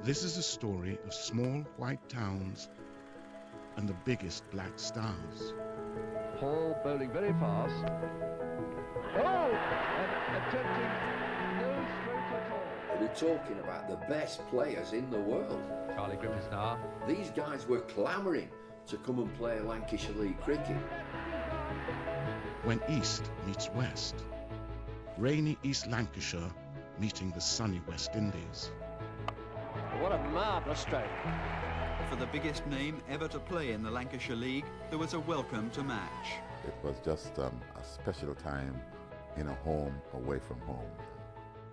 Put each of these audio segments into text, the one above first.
This is a story of small white towns and the biggest black stars. Hall bowling very fast. Oh! And attempting no stroke at all. We're talking about the best players in the world. Charlie Griffiths now. These guys were clamouring to come and play Lancashire League cricket. When East meets West. Rainy East Lancashire meeting the sunny West Indies. What a marvellous stroke. For the biggest name ever to play in the Lancashire League, there was a welcome to match. It was just a special time in a home away from home.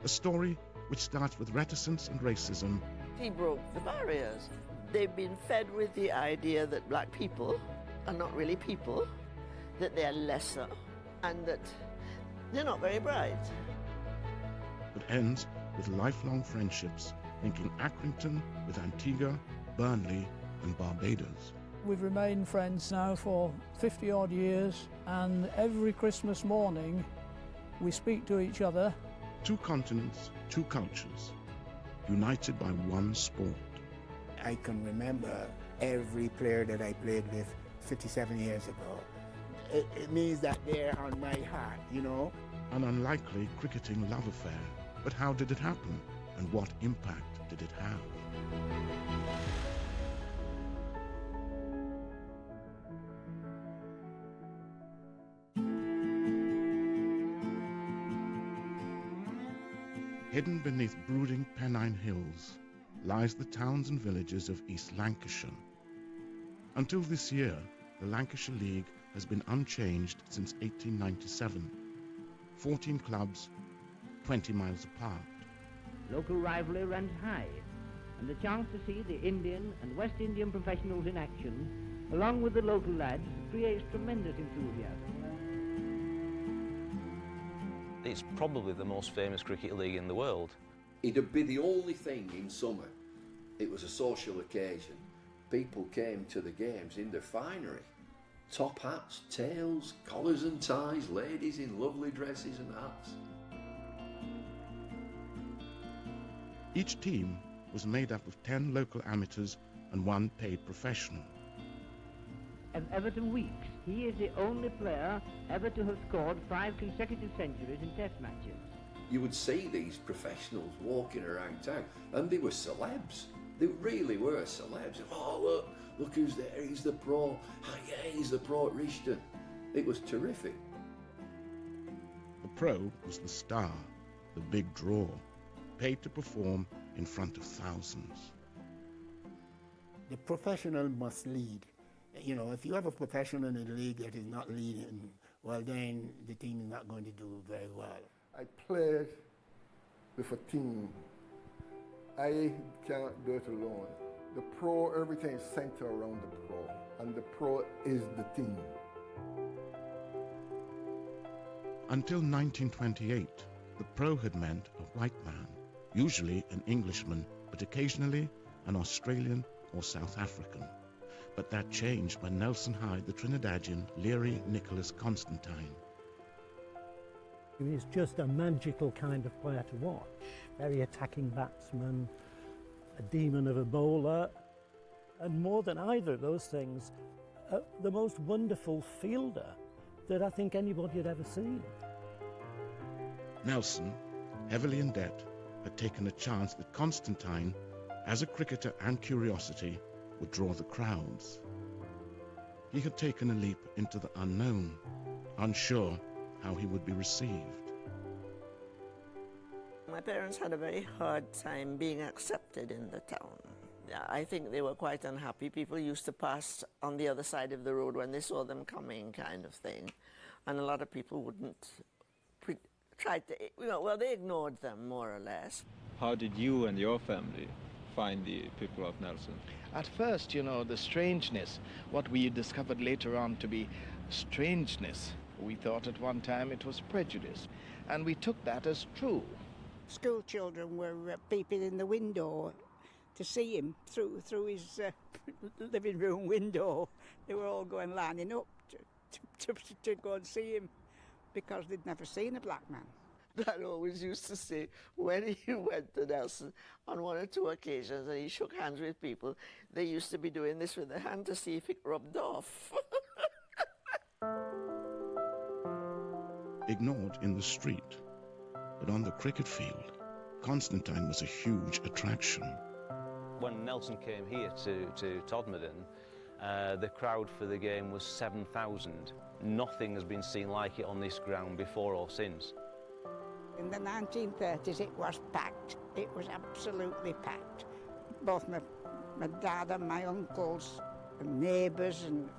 A story which starts with reticence and racism. He broke the barriers. They've been fed with the idea that black people are not really people, that they're lesser, and that they're not very bright. It ends with lifelong friendships linking Accrington with Antigua, Burnley and Barbados. We've remained friends now for 50-odd years, and every Christmas morning we speak to each other. Two continents, two cultures, united by one sport. I can remember every player that I played with 57 years ago. It means that they're on my heart, you know. An unlikely cricketing love affair. But how did it happen? And what impact did it have? Hidden beneath brooding Pennine Hills lies the towns and villages of East Lancashire. Until this year, the Lancashire League has been unchanged since 1897. 14 clubs, 20 miles apart. Local rivalry runs high, and the chance to see the Indian and West Indian professionals in action, along with the local lads, creates tremendous enthusiasm. It's probably the most famous cricket league in the world. It'd be the only thing in summer. It was a social occasion. People came to the games in their finery. Top hats, tails, collars and ties, ladies in lovely dresses and hats. Each team was made up of 10 local amateurs and 1 paid professional. Of Everton Weekes, he is the only player ever to have scored 5 consecutive centuries in Test matches. You would see these professionals walking around town, and they were celebs. They really were celebs. Oh, look who's there, he's the pro. Oh, yeah, he's the pro at Rishton. It was terrific. The pro was the star, the big draw, paid to perform in front of thousands. The professional must lead. You know, if you have a professional in the league that is not leading, well, then the team is not going to do very well. I played with a team. I cannot do it alone. The pro, everything is centered around the pro, and the pro is the team. Until 1928, the pro had meant a white man, usually an Englishman, but occasionally an Australian or South African. But that changed when Nelson hired the Trinidadian Leary Nicholas Constantine. He was just a magical kind of player to watch. Very attacking batsman, a demon of a bowler, and more than either of those things, the most wonderful fielder that I think anybody had ever seen. Nelson, heavily in debt, had taken a chance that Constantine, as a cricketer and curiosity, would draw the crowds. He had taken a leap into the unknown, unsure how he would be received. My parents had a very hard time being accepted in the town. I think they were quite unhappy. People used to pass on the other side of the road when they saw them coming, kind of thing. And a lot of people wouldn't try to, well, they ignored them more or less. How did you and your family find the people of Nelson? At first, you know, the strangeness, what we discovered later on to be strangeness, we thought at one time it was prejudice, and we took that as true. School children were peeping in the window to see him through his living room window. They were all going lining up to go and see him because they'd never seen a black man. Dad always used to say when he went to Nelson on one or two occasions and he shook hands with people, they used to be doing this with their hand to see if it rubbed off. Ignored in the street, but on the cricket field, Constantine was a huge attraction. When Nelson came here to Todmorden, the crowd for the game was 7,000. Nothing has been seen like it on this ground before or since. In the 1930s it was packed. It was absolutely packed. Both my dad and my uncles and neighbours and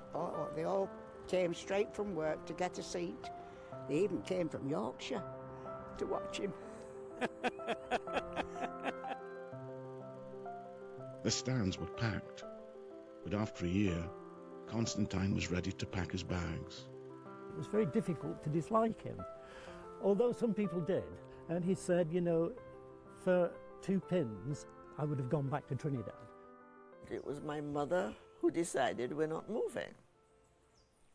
they all came straight from work to get a seat. They even came from Yorkshire to watch him. The stands were packed, but after a year, Constantine was ready to pack his bags. It was very difficult to dislike him, although some people did. And he said, you know, for 2 pins, I would have gone back to Trinidad. It was my mother who decided we're not moving.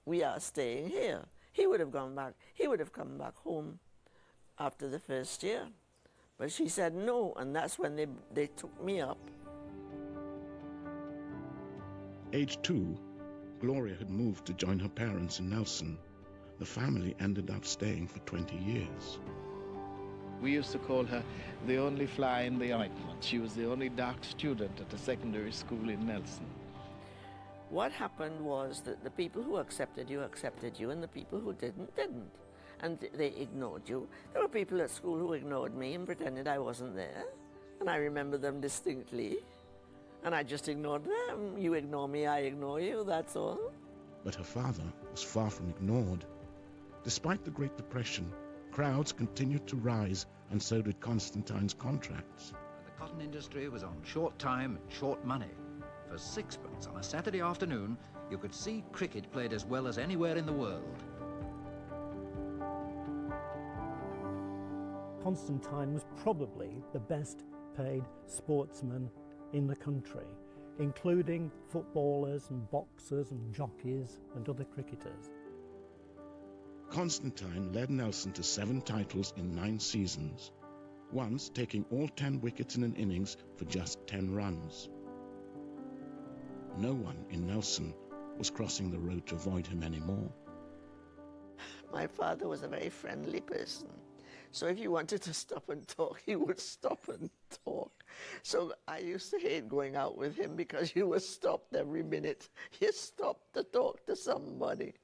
We are staying here. He would have gone back. He would have come back home after the first year. But she said no, and that's when they took me up. Age 2, Gloria had moved to join her parents in Nelson. The family ended up staying for 20 years. We used to call her the only fly in the ointment. She was the only dark student at a secondary school in Nelson. What happened was that the people who accepted you, and the people who didn't. And they ignored you. There were people at school who ignored me and pretended I wasn't there. And I remember them distinctly. And I just ignored them. You ignore me, I ignore you, that's all. But her father was far from ignored. Despite the Great Depression, crowds continued to rise, and so did Constantine's contracts. The cotton industry was on short time and short money. For 6pence on a Saturday afternoon, you could see cricket played as well as anywhere in the world. Constantine was probably the best paid sportsman in the country, including footballers and boxers and jockeys and other cricketers. Constantine led Nelson to 7 titles in 9 seasons, once taking all 10 wickets in an innings for just 10 runs. No one in Nelson was crossing the road to avoid him anymore. My father was a very friendly person. So if you wanted to stop and talk, he would stop and talk. So I used to hate going out with him because you were stopped every minute. You stopped to talk to somebody.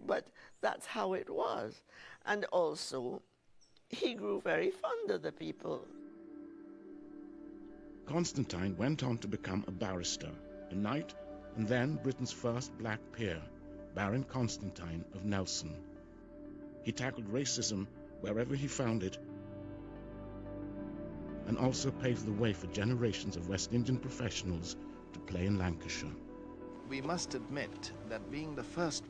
But that's how it was. And also, he grew very fond of the people. Constantine went on to become a barrister, a knight, and then Britain's first black peer, Baron Constantine of Nelson. He tackled racism wherever he found it, and also paved the way for generations of West Indian professionals to play in Lancashire. We must admit that being the first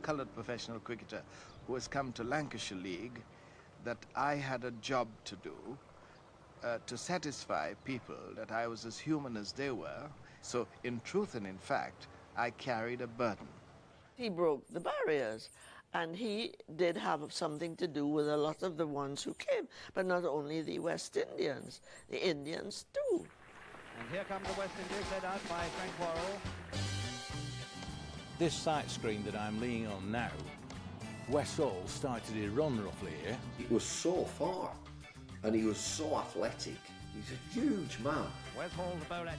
coloured professional cricketer who has come to Lancashire League, that I had a job to do to satisfy people that I was as human as they were. So in truth and in fact, I carried a burden. He broke the barriers. And he did have something to do with a lot of the ones who came, but not only the West Indians, the Indians too. And here come the West Indies, led out by Frank Worrell. This sight screen that I'm leaning on now, Wes Hall started his run roughly here. He was so far, and he was so athletic. He's a huge man. Wes Hall, the bowler.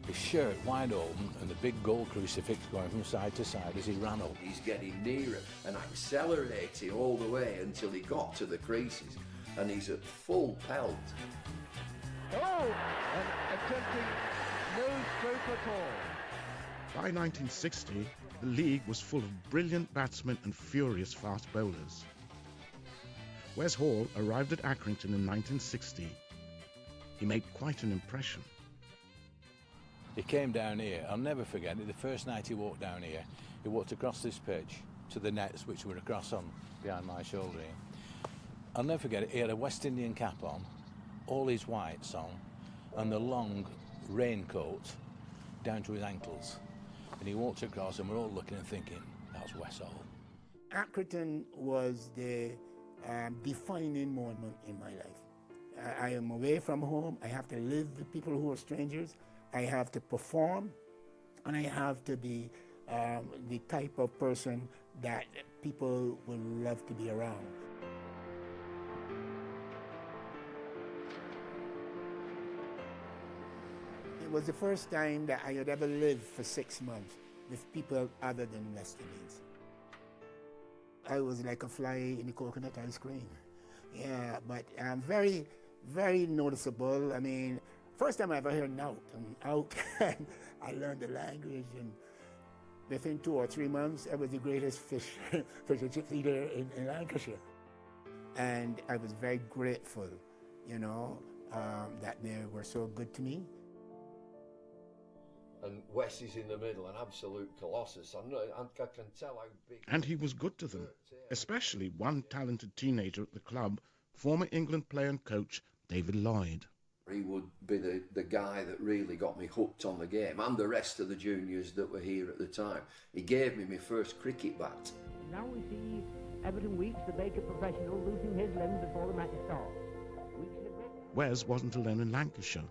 His shirt wide open and the big gold crucifix going from side to side as he ran up. He's getting nearer and accelerating all the way until he got to the creases, and he's at full pelt. Oh! And attempting no stroke at all. By 1960, the league was full of brilliant batsmen and furious fast bowlers. Wes Hall arrived at Accrington in 1960. He made quite an impression. He came down here, I'll never forget it, the first night he walked down here, he walked across this pitch to the nets which were across on behind my shoulder here. I'll never forget it, he had a West Indian cap on, all his whites on, and the long raincoat down to his ankles. And he walked across and we're all looking and thinking, that's Wes Hall. Accrington was the defining moment in my life. I am away from home. I have to live with people who are strangers. I have to perform, and I have to be the type of person that people will love to be around. It was the first time that I had ever lived for 6 months with people other than West Indians. I was like a fly in the coconut ice cream. Yeah, but very, very noticeable. I mean, first time I ever heard out and out, and I learned the language, and within 2 or 3 months, I was the greatest fish and chips eater in Lancashire. And I was very grateful, you know, that they were so good to me. And Wes is in the middle, an absolute colossus. I can tell how big... And he was good to them, especially one talented teenager at the club, former England player and coach David Lloyd. He would be the guy that really got me hooked on the game, and the rest of the juniors that were here at the time. He gave me my first cricket bat. Now we see Everton Weeks, the Baker professional, losing his limb before the match starts. Wes wasn't alone in Lancashire.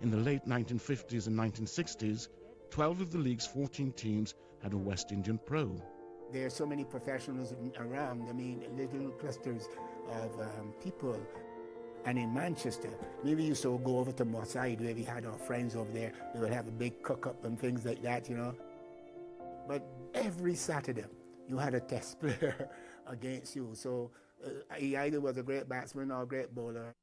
In the late 1950s and 1960s, 12 of the league's 14 teams had a West Indian pro. There are so many professionals around, I mean, little clusters of people. And in Manchester, maybe you used to go over to Moss Side where we had our friends over there. We would have a big cook-up and things like that, you know. But every Saturday, you had a test player against you. So he either was a great batsman or a great bowler.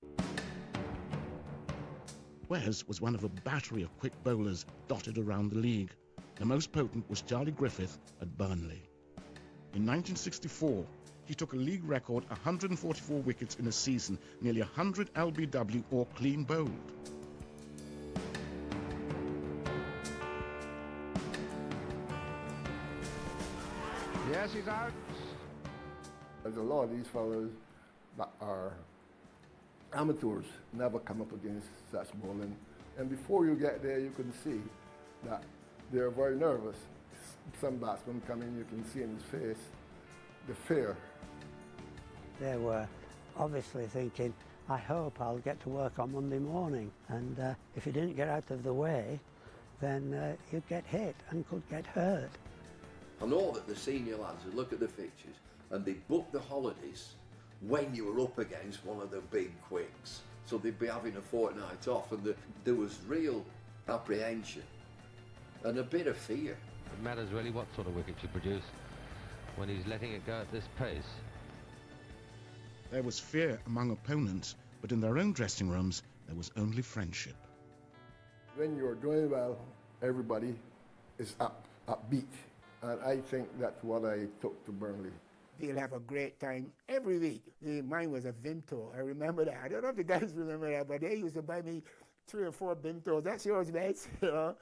Wes was one of a battery of quick bowlers dotted around the league. The most potent was Charlie Griffith at Burnley. In 1964, he took a league record 144 wickets in a season, nearly 100 LBW or clean bowled. Yes, he's out. There's a lot of these fellows that are amateurs, never come up against such bowling. And before you get there, you can see that they're very nervous. Some batsmen come in, you can see in his face the fear. They were obviously thinking, I hope I'll get to work on Monday morning. And if you didn't get out of the way, then you'd get hit and could get hurt. I know that the senior lads would look at the fixtures and they'd book the holidays when you were up against one of the big quicks. So they'd be having a fortnight off, and there was real apprehension and a bit of fear. It matters really what sort of wicket you produce when he's letting it go at this pace. There was fear among opponents, but in their own dressing rooms, there was only friendship. When you're doing well, everybody is upbeat. And I think that's what I took to Burnley. They'll have a great time every week. Mine was a Vimto. I remember that. I don't know if the guys remember that, but they used to buy me 3 or 4 Vimtos. That's yours, mates. You know?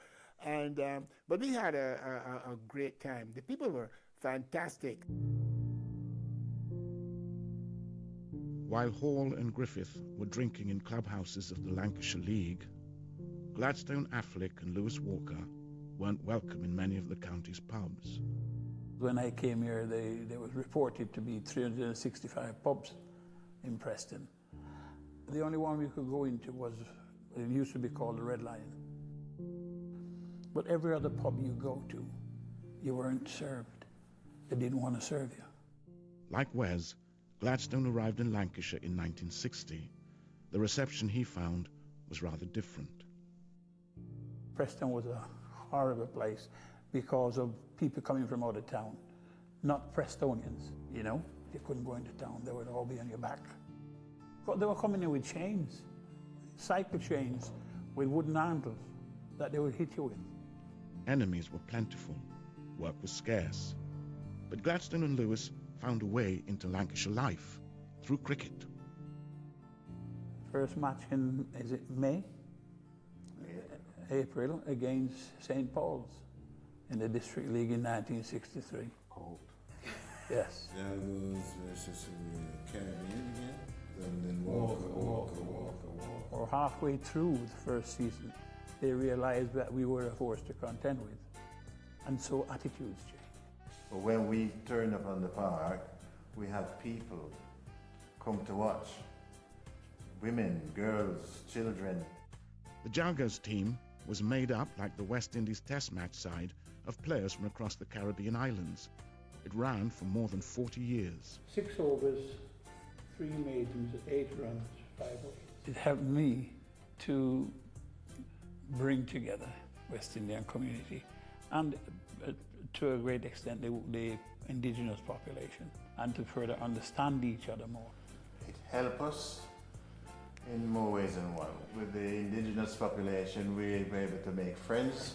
And, but we had a great time. The people were fantastic. While Hall and Griffith were drinking in clubhouses of the Lancashire League, Gladstone, Affleck and Lewis Walker weren't welcome in many of the county's pubs. When I came here, there was reported to be 365 pubs in Preston. The only one we could go into was, it used to be called the Red Lion. But every other pub you go to, you weren't served. They didn't want to serve you. Like Wes, Gladstone arrived in Lancashire in 1960. The reception he found was rather different. Preston was a horrible place because of people coming from out of town, not Prestonians, you know. You couldn't go into town, they would all be on your back. But they were coming in with chains, cycle chains with wooden handles that they would hit you with. Enemies were plentiful, work was scarce. But Gladstone and Lewis found a way into Lancashire life through cricket. First match in, is it May? April against St. Paul's in the District League in 1963. Cold. Yes. That was versus Caribbean again. Then Walker. Or halfway through the first season, they realized that we were a force to contend with. And so attitudes changed. But when we turned up on the park, we had people come to watch. Women, girls, children. The Jaguars team was made up, like the West Indies Test match side, of players from across the Caribbean islands. It ran for more than 40 years. 6 overs, 3 maidens, 8 runs, 5 wickets. It helped me to bring together West Indian community and to a great extent the indigenous population, and to further understand each other more. It helped us in more ways than one. With the indigenous population, we were able to make friends.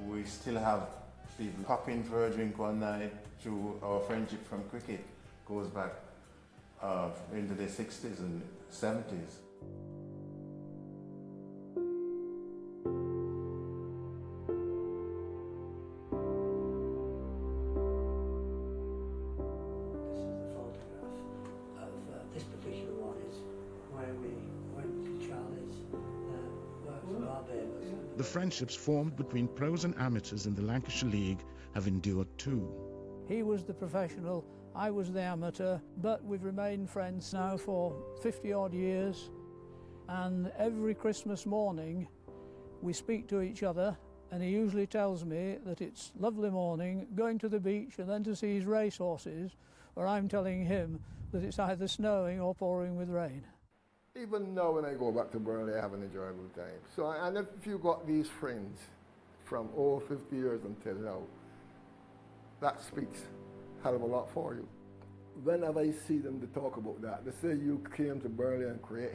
We still have people pop in for a drink one night through our friendship from cricket. Goes back into the 60s and 70s. The friendships formed between pros and amateurs in the Lancashire League have endured too. He was the professional, I was the amateur, but we've remained friends now for 50-odd years, and every Christmas morning we speak to each other, and he usually tells me that it's lovely morning, going to the beach and then to see his racehorses, or I'm telling him that it's either snowing or pouring with rain. Even now when I go back to Burnley, I have an enjoyable time. So, and if you got these friends from over 50 years until now, that speaks a hell of a lot for you. Whenever I see them to talk about that, they say you came to Burnley and create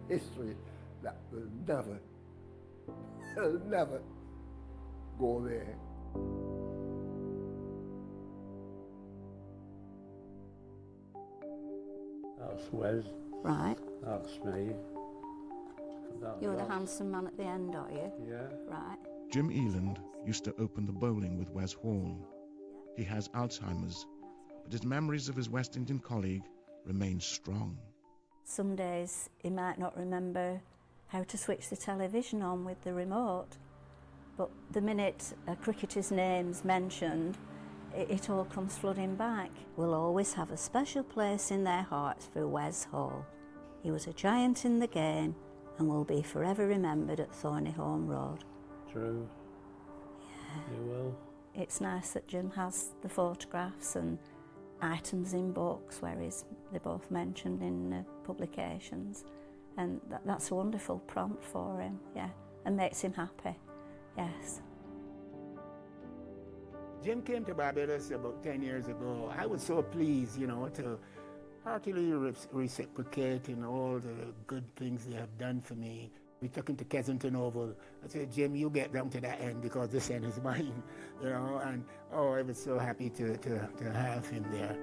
history that will never go there. That's Wes. Right. That's me. You're the handsome man at the end, are you? Yeah. Right. Jim Eland used to open the bowling with Wes Hall. He has Alzheimer's, but his memories of his West Indian colleague remain strong. Some days he might not remember how to switch the television on with the remote, but the minute a cricketer's name's mentioned, it all comes flooding back. We'll always have a special place in their hearts for Wes Hall. He was a giant in the game and will be forever remembered at Thorneyholme Road. True. Yeah. You will. It's nice that Jim has the photographs and items in books where they're both mentioned in publications, and that's a wonderful prompt for him, yeah, and makes him happy, yes. Jim came to Barbados about 10 years ago. I was so pleased, you know, to heartily reciprocate in all the good things they have done for me. We took him to Kensington Oval. I said, Jim, you get down to that end because this end is mine, you know, and oh, I was so happy to have him there.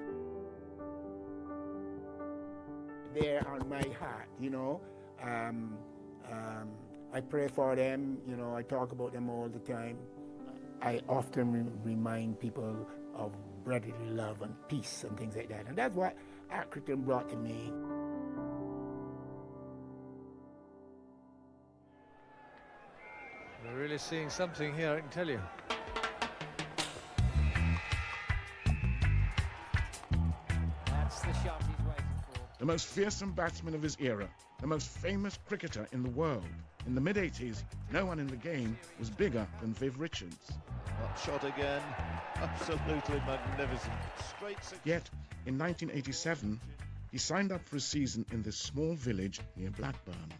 They're on my heart, you know. I pray for them, you know, I talk about them all the time. I often remind people of brotherly love and peace and things like that. And that's what Accrington brought to me. We're really seeing something here, I can tell you. That's the shot he's waiting for. The most fearsome batsman of his era, the most famous cricketer in the world. In the mid-80s, no one in the game was bigger than Viv Richards. Hot shot again, absolutely magnificent. Yet, in 1987, he signed up for a season in this small village near Blackburn.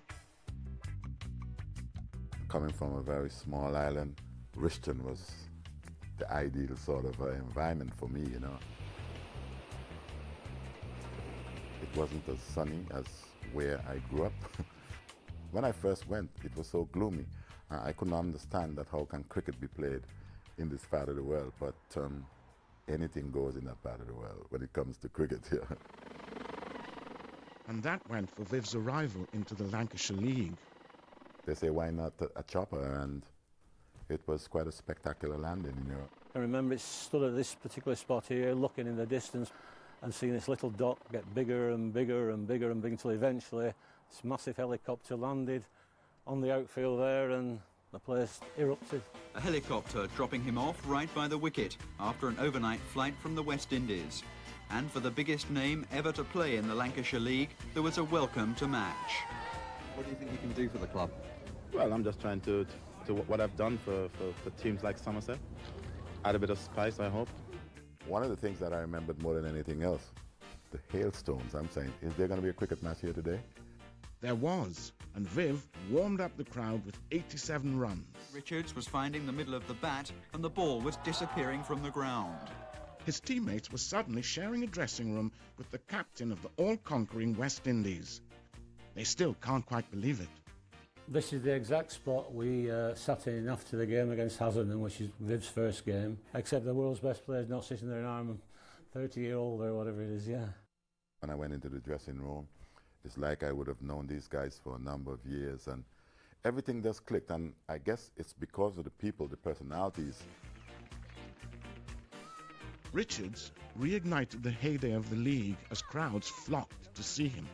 Coming from a very small island, Rishton was the ideal sort of environment for me, you know. It wasn't as sunny as where I grew up. When I first went, it was so gloomy. I couldn't understand that how can cricket be played in this part of the world, but anything goes in that part of the world when it comes to cricket here. And that went for Viv's arrival into the Lancashire League. They say, why not a chopper? And it was quite a spectacular landing, you know. I remember it stood at this particular spot here, looking in the distance and seeing this little dot get bigger and bigger and bigger and bigger until eventually this massive helicopter landed on the outfield there and the place erupted. A helicopter dropping him off right by the wicket after an overnight flight from the West Indies. And for the biggest name ever to play in the Lancashire League, there was a welcome to match. What do you think you can do for the club? Well, I'm just trying to what I've done for teams like Somerset. Add a bit of spice, I hope. One of the things that I remembered more than anything else, the hailstones. I'm saying, is there going to be a cricket match here today? There was, and Viv warmed up the crowd with 87 runs. Richards was finding the middle of the bat and the ball was disappearing from the ground. His teammates were suddenly sharing a dressing room with the captain of the all-conquering West Indies. They still can't quite believe it. This is the exact spot we sat in after the game against Hazelden, which is Viv's first game, except the world's best player's not sitting there now. I'm 30-year-old or whatever it is, yeah. When I went into the dressing room, it's like I would have known these guys for a number of years, and everything just clicked, and I guess it's because of the people, the personalities. Richards reignited the heyday of the league as crowds flocked to see him.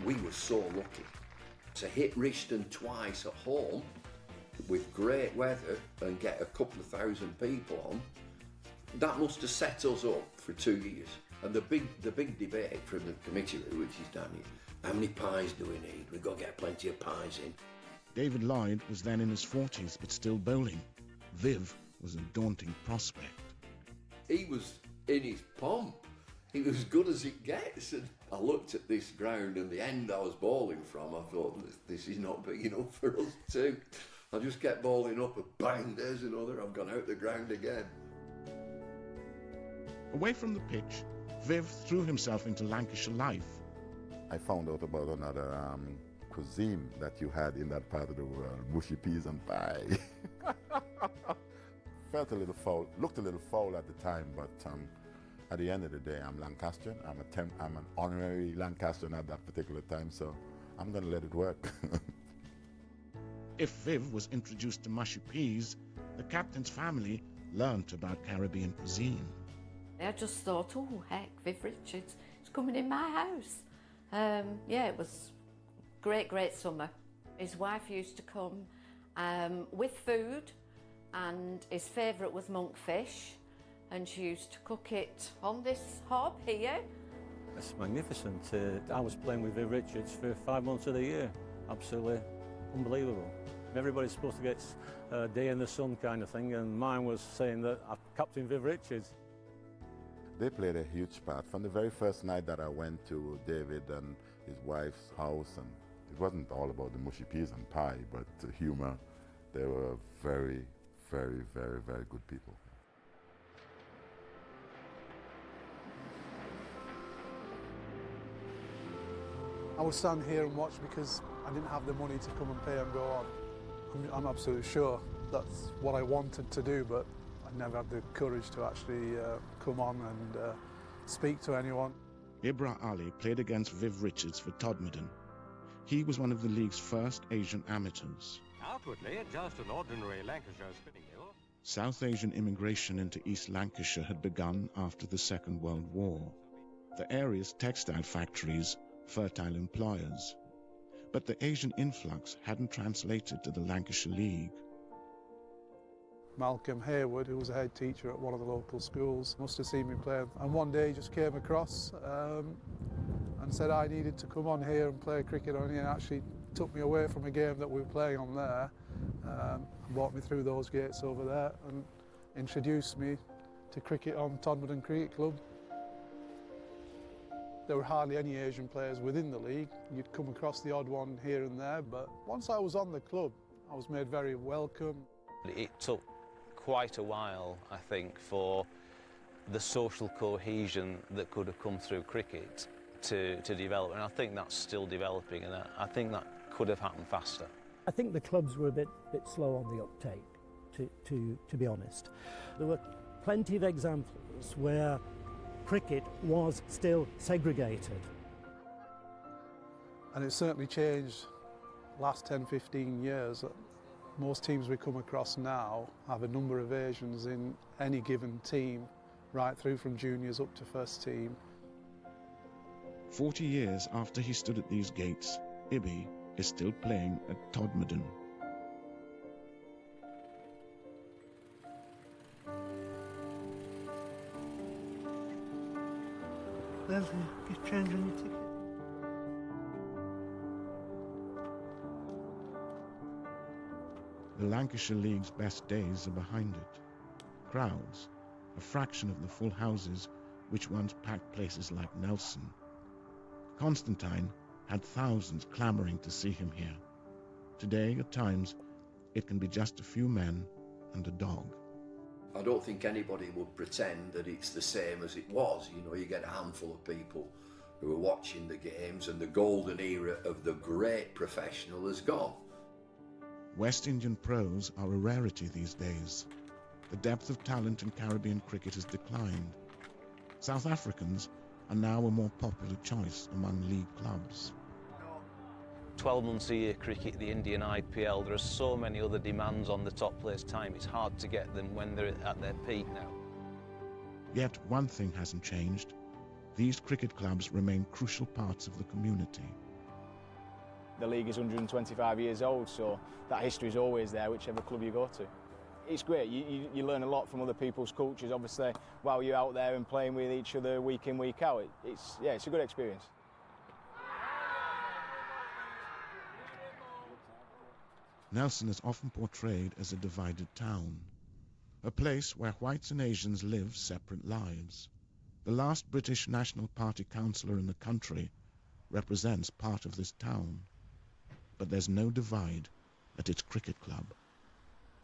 We were so lucky to hit Rishton twice at home with great weather and get a couple of thousand people on. That must have set us up for 2 years. And the big debate from the committee, which is down here, how many pies do we need? We've got to get plenty of pies in. David Lloyd was then in his 40s but still bowling. Viv was a daunting prospect. He was in his pomp. He was as good as it gets. And I looked at this ground and the end I was bowling from, I thought, this is not big enough for us too. I just kept bowling up and bang, there's another. I've gone out the ground again. Away from the pitch, Viv threw himself into Lancashire life. I found out about another cuisine that you had in that part of the world, mushy peas and pie. Felt a little foul, looked a little foul at the time, but at the end of the day, I'm Lancastrian. I'm an honorary Lancastrian at that particular time, so I'm going to let it work. If Viv was introduced to mushy peas, the captain's family learnt about Caribbean cuisine. I just thought, oh heck, Viv Richards is coming in my house. Yeah, it was great summer. His wife used to come with food, and his favourite was monkfish, and she used to cook it on this hob here. It's magnificent. I was playing with Viv Richards for 5 months of the year. Absolutely unbelievable. Everybody's supposed to get a day in the sun kind of thing, and mine was saying that I'm Captain Viv Richards. They played a huge part. From the very first night that I went to David and his wife's house, and it wasn't all about the mushy peas and pie, but the humour. They were very, very, very, very good people. I would stand here and watch because I didn't have the money to come and pay and go on. I'm absolutely sure that's what I wanted to do, but I never had the courage to actually come on and speak to anyone. Ibra Ali played against Viv Richards for Todmorden. He was one of the league's first Asian amateurs. Outwardly, just an ordinary Lancashire spinning mill. South Asian immigration into East Lancashire had begun after the Second World War. The area's textile factories, fertile employers. But the Asian influx hadn't translated to the Lancashire League. Malcolm Hayward, who was a head teacher at one of the local schools, must have seen me play, and one day he just came across and said I needed to come on here and play cricket on here, and actually took me away from a game that we were playing on there, and brought me through those gates over there and introduced me to cricket on Todmorden Cricket Club. There were hardly any Asian players within the league. You'd come across the odd one here and there, but once I was on the club, I was made very welcome. It took quite a while, I think, for the social cohesion that could have come through cricket to develop, and I think that's still developing, and I think that could have happened faster. I think the clubs were a bit slow on the uptake, to be honest. There were plenty of examples where cricket was still segregated. And it's certainly changed last 10-15 years. Most teams we come across now have a number of Asians in any given team, right through from juniors up to first team. 40 years after he stood at these gates, Ibby is still playing at Todmorden. There's get change on your ticket. The Lancashire League's best days are behind it. Crowds, a fraction of the full houses which once packed places like Nelson. Constantine had thousands clamouring to see him here. Today, at times, it can be just a few men and a dog. I don't think anybody would pretend that it's the same as it was. You know, you get a handful of people who are watching the games, and the golden era of the great professional has gone. West Indian pros are a rarity these days. The depth of talent in Caribbean cricket has declined. South Africans are now a more popular choice among league clubs. 12 months a year cricket, the Indian IPL, there are so many other demands on the top players' time, it's hard to get them when they're at their peak now. Yet one thing hasn't changed. These cricket clubs remain crucial parts of the community. The league is 125 years old, so that history is always there, whichever club you go to. It's great, you learn a lot from other people's cultures, obviously, while you're out there and playing with each other week in, week out. It's a good experience. Nelson is often portrayed as a divided town, a place where whites and Asians live separate lives. The last British National Party councillor in the country represents part of this town, but there's no divide at its cricket club.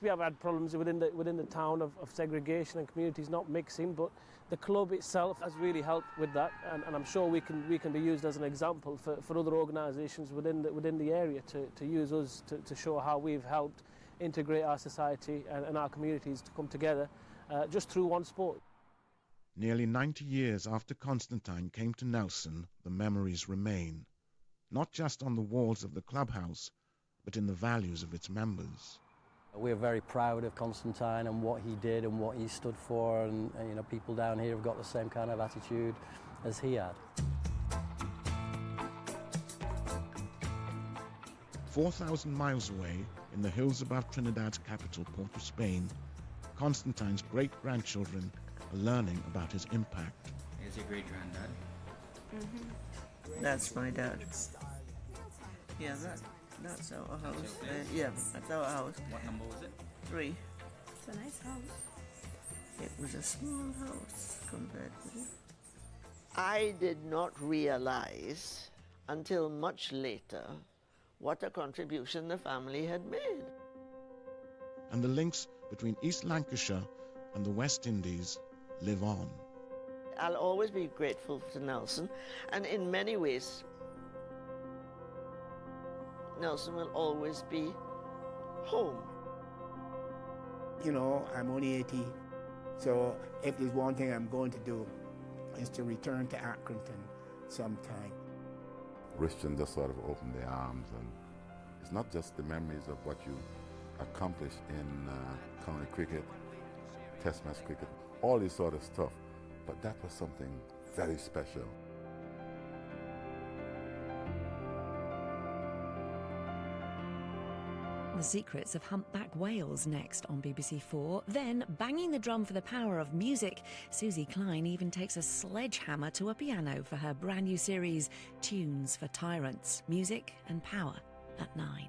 We have had problems within the town of segregation and communities not mixing, but the club itself has really helped with that, and I'm sure we can be used as an example for other organisations within the area to use us to show how we've helped integrate our society and our communities to come together just through one sport. Nearly 90 years after Constantine came to Nelson, the memories remain, not just on the walls of the clubhouse, but in the values of its members. We're very proud of Constantine and what he did and what he stood for, and you know, people down here have got the same kind of attitude as he had. 4,000 miles away, in the hills above Trinidad's capital, Port of Spain, Constantine's great-grandchildren are learning about his impact. Here's your great-granddad. That's my dad. Yeah, that's our house. Yeah, that's our house. What number was it? 3. It's a nice house. It was a small house compared with it. I did not realize until much later what a contribution the family had made. And the links between East Lancashire and the West Indies live on. I'll always be grateful to Nelson, and in many ways, Nelson will always be home. You know, I'm only 18, so if there's one thing I'm going to do is to return to Accrington sometime. Richton just sort of opened their arms, and it's not just the memories of what you accomplished in county cricket, test match cricket, all this sort of stuff, but that was something very special. The Secrets of Humpback Whales next on BBC4. Then, banging the drum for the power of music, Susie Klein even takes a sledgehammer to a piano for her brand new series, Tunes for Tyrants, Music and Power, at 9.